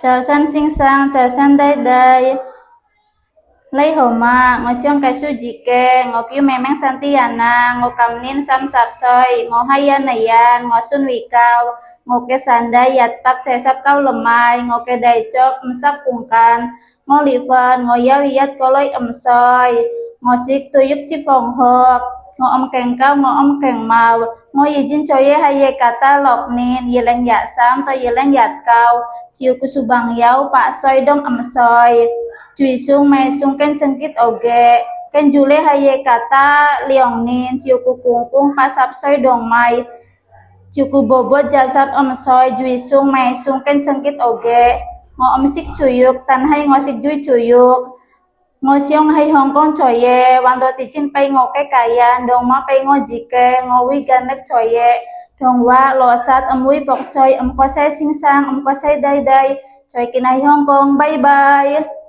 chào san sinh sang chào san đây đây lấy hồ mà ngồi xiong cái su gì kê ngồi kêu mẹ mang Santiana ngồi cầm nín sam sạp soi ngồi hay yan này yan ngồi xuân vị cao ngồi cái sàn đây giặt bác xe sắp cao lầm mai ngồi cái đầy chóp sắp cùng can ngồi lì phân ngồi giáo yết có lối soi ngồi xích tôi giúp chip phòng hộp ngồi kèn cao ngồi kèn màu ngồi gì chính cho ye hay ye kata lọc nín ye leng dạ sam tôi ye leng dạ cao chiều ku subang yau pak soi dong soi chui sung mai sung kan cengkit oge kan jule haye kata liong nin chiu ku kung pasap soi dong mai chiu ku bobot jasap soi jui sung mai sung kan cengkit oge ngo sik chuyuk tan hay ngo sik jui chuyuk ngo siong hay Hong Kong choye wando tichin pai ngo cái kayan dong ma pai ngo jike ngo wi ganek choye dong wa lo sat wi bok choi ko sai sing sang ko sai dai dai choi kinai Hong Kong bye bye